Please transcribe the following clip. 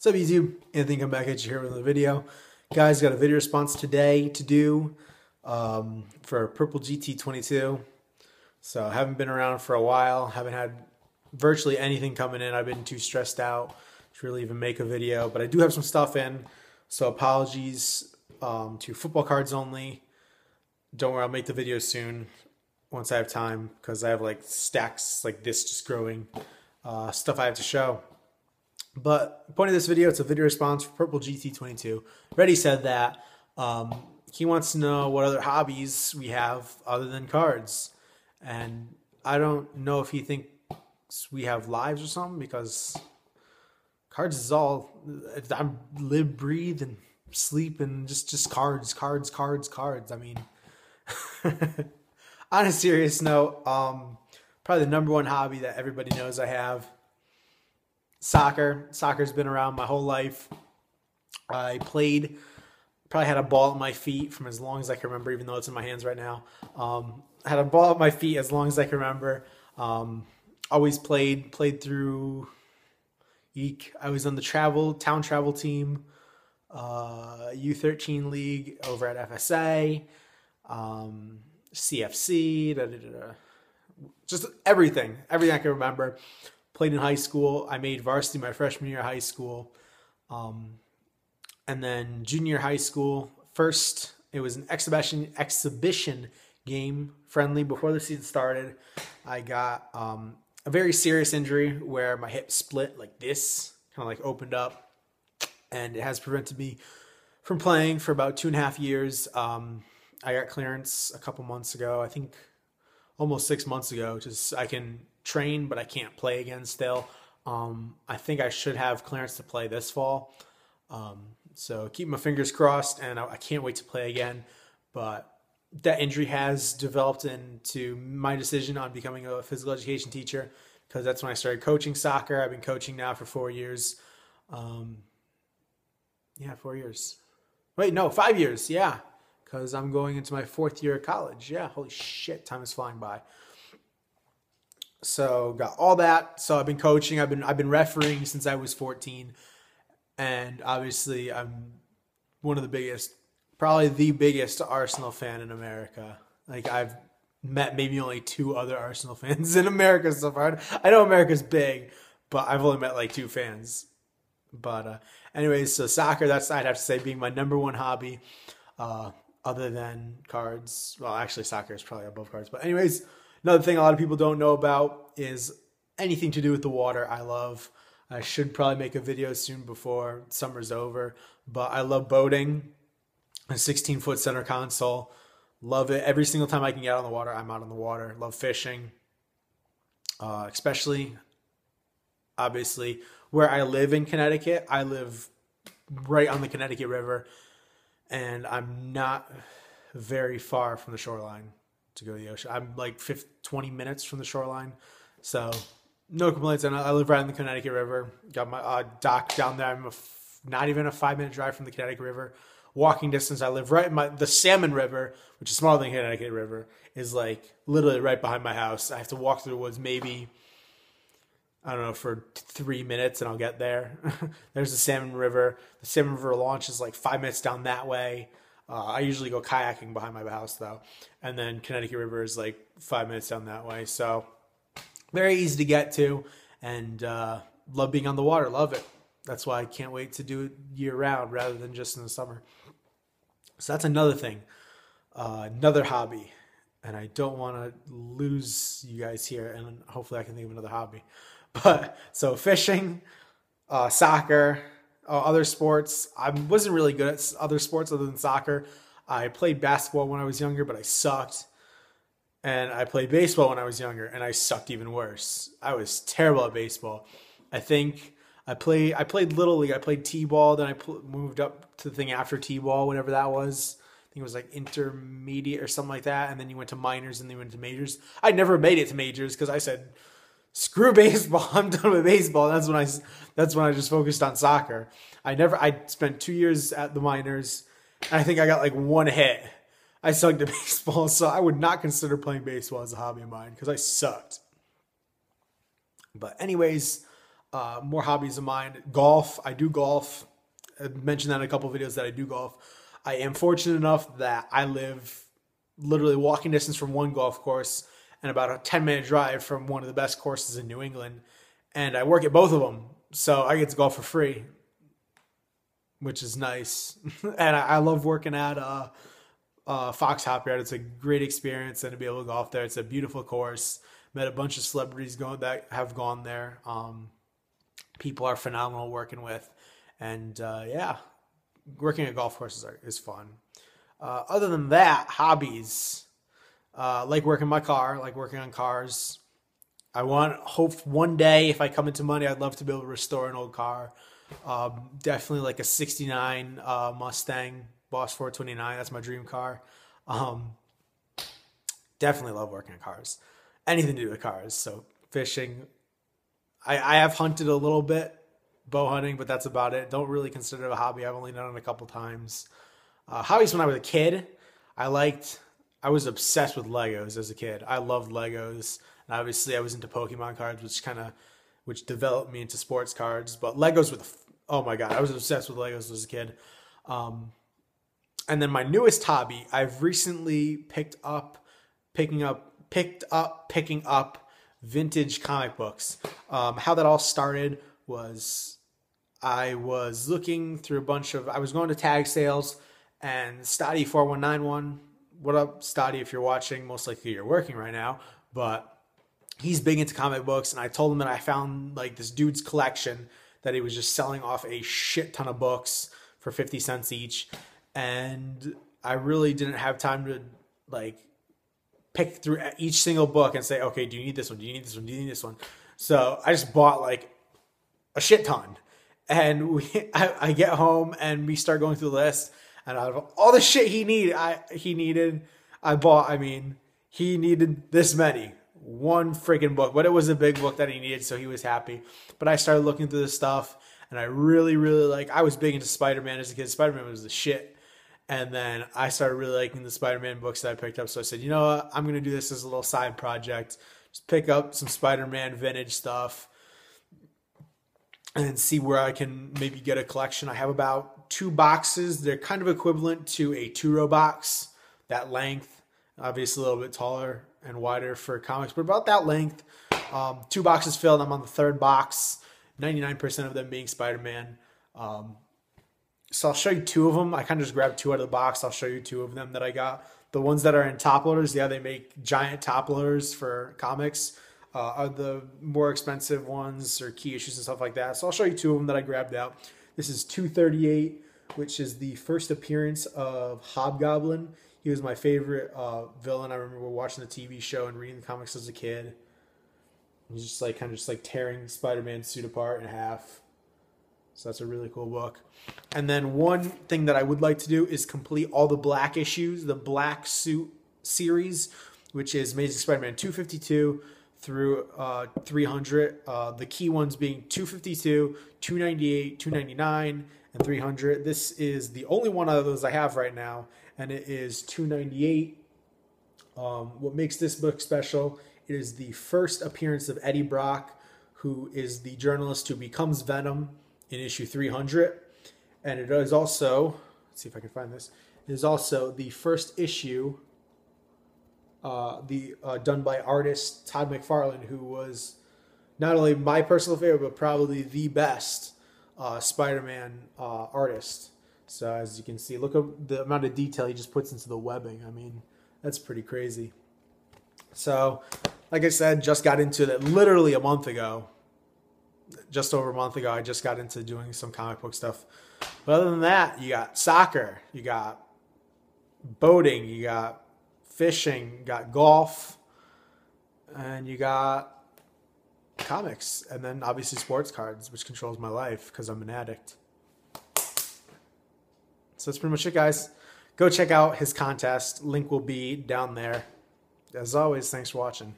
What's up, YouTube? Anthony, come back at you here with another video. Guys, got a video response today to do for Purple GT22. So I haven't been around for a while. Haven't had virtually anything coming in. I've been too stressed out to really even make a video. But I do have some stuff in. So apologies to football cards only. Don't worry, I'll make the video soon once I have time. Because I have like stacks like this just growing. Stuff I have to show. But the point of this video, it's a video response for Purple GT22. Already said that. He wants to know what other hobbies we have other than cards. And I don't know if he thinks we have lives or something, because cards is all I live, breathe, and sleep, and just cards. I mean, on a serious note, probably the number one hobby that everybody knows I have. Soccer. Soccer's been around my whole life. I played, probably had a ball at my feet from as long as I can remember, even though it's in my hands right now. I had a ball at my feet as long as I can remember. Always played through Eek. I was on the town travel team, U13 league over at FSA, CFC, just everything I can remember. Played in high school. I made varsity my freshman year of high school. And then junior high school, first it was an exhibition game, friendly, before the season started. I got a very serious injury where my hip split like this, kind of like opened up, and it has prevented me from playing for about 2.5 years. I got clearance a couple months ago, I think almost 6 months ago. Just I can train, but I can't play again still. I think I should have clearance to play this fall. So keep my fingers crossed, and I can't wait to play again. But that injury has developed into my decision on becoming a physical education teacher, because that's when I started coaching soccer. I've been coaching now for 4 years. Yeah, 4 years. Wait, no, 5 years. Yeah, because I'm going into my 4th year of college. Yeah, holy shit, time is flying by. So got all that. So I've been coaching. I've been refereeing since I was 14, and obviously I'm one of the biggest, probably the biggest Arsenal fan in America. Like, I've met maybe only 2 other Arsenal fans in America so far. I know America's big, but I've only met like 2 fans. But anyways, so soccer, that's, I'd have to say, being my number one hobby, other than cards. Well, actually soccer is probably above cards. But anyways, another thing a lot of people don't know about is anything to do with the water. I love. I should probably make a video soon before summer's over. But I love boating. A 16-foot center console. Love it. Every single time I can get out on the water, I'm out on the water. Love fishing. Especially, obviously, where I live in Connecticut. I live right on the Connecticut River. And I'm not very far from the shoreline to go to the ocean. I'm like 20 minutes from the shoreline, so no complaints. And I live right on the Connecticut River. Got my dock down there. I'm not even a 5-minute drive from the Connecticut River. Walking distance. I live right in the Salmon River, which is smaller than Connecticut River, is like literally right behind my house. I have to walk through the woods maybe, I don't know, for 3 minutes, and I'll get there. There's the Salmon River. The Salmon River launch is like 5 minutes down that way. I usually go kayaking behind my house, though. And then Connecticut River is like 5 minutes down that way. So very easy to get to, and love being on the water. Love it. That's why I can't wait to do it year-round rather than just in the summer. So that's another thing, another hobby. And I don't want to lose you guys here, and hopefully I can think of another hobby. But so fishing, soccer, other sports. I wasn't really good at other sports other than soccer. I played basketball when I was younger, but I sucked. And I played baseball when I was younger, and I sucked even worse. I was terrible at baseball. I think I played Little League. I played T-ball. Then I moved up to the thing after T-ball, whatever that was. I think it was like intermediate or something like that. And then you went to minors, and then you went to majors. I never made it to majors because I said, screw baseball. I'm done with baseball. That's when I just focused on soccer. I spent 2 years at the minors, and I think I got like 1 hit. I sucked at baseball, so I would not consider playing baseball as a hobby of mine because I sucked. But anyways, More hobbies of mine. Golf. I do golf. I mentioned that in a couple of videos that I do golf. I am fortunate enough that I live literally walking distance from one golf course and about a 10-minute drive from one of the best courses in New England. And I work at both of them. So I get to golf for free, which is nice. And I love working at Fox Hop Yard. It's a great experience, and to be able to golf there. It's a beautiful course. Met a bunch of celebrities that have gone there. People are phenomenal working with. And yeah, working at golf courses is fun. Other than that, hobbies. Like working my car, like working on cars. Hope one day if I come into money, I'd love to be able to restore an old car. Definitely like a 69 Mustang Boss 429. That's my dream car. Definitely love working on cars. Anything to do with cars. So fishing. I have hunted a little bit, bow hunting, but that's about it. Don't really consider it a hobby. I've only done it a couple times. Hobbies when I was a kid. I was obsessed with Legos as a kid. I loved Legos. And obviously I was into Pokemon cards, which developed me into sports cards. But Legos oh my God, I was obsessed with Legos as a kid. And then my newest hobby, I've recently picking up vintage comic books. How that all started was I was looking through I was going to tag sales, and Stoddy4191, what up, Stoddy, if you're watching, most likely you're working right now, but he's big into comic books, and I told him that I found like this dude's collection that he was just selling off a shit ton of books for 50 cents each, and I really didn't have time to like pick through each single book and say, okay, do you need this one? Do you need this one? Do you need this one? So I just bought like a shit ton, and I get home and we start going through the list, and out of all the shit he needed, he needed this many. One freaking book, but it was a big book that he needed, so he was happy. But I started looking through this stuff, and I really, really I was big into Spider-Man as a kid. Spider-Man was the shit. And then I started really liking the Spider-Man books that I picked up. So I said, you know what? I'm going to do this as a little side project. Just pick up some Spider-Man vintage stuff and see where I can maybe get a collection. I have about 2 boxes. They're kind of equivalent to a 2-row box, that length. Obviously a little bit taller and wider for comics, but about that length. 2 boxes filled. I'm on the 3rd box, 99% of them being Spider-Man. So I'll show you 2 of them. I kind of just grabbed 2 out of the box. I'll show you 2 of them that I got. The ones that are in top loaders, yeah, they make giant top loaders for comics. Are the more expensive ones or key issues and stuff like that. So I'll show you 2 of them that I grabbed out. This is 238, which is the first appearance of Hobgoblin. He was my favorite villain. I remember watching the TV show and reading the comics as a kid. He's just like kind of just like tearing Spider-Man's suit apart in half. So that's a really cool book. And then one thing that I would like to do is complete all the black issues, the Black Suit series, which is Amazing Spider-Man 252 through 300. The key ones being 252, 298, 299, and 300. This is the only one of those I have right now, and it is 298. What makes this book special, it is the first appearance of Eddie Brock, who is the journalist who becomes Venom in issue 300. And it is also, let's see if I can find this, it is also the first issue done by artist Todd McFarlane, who was not only my personal favorite, but probably the best Spider-Man artist. So as you can see, look at the amount of detail he just puts into the webbing. I mean, that's pretty crazy. So, like I said, just got into it literally a month ago. Just over a month ago, I just got into doing some comic book stuff. But other than that, you got soccer, you got boating, you got fishing, you got golf, and you got comics. And then obviously sports cards, which controls my life because I'm an addict. So that's pretty much it, guys. Go check out his contest. Link will be down there. As always, thanks for watching.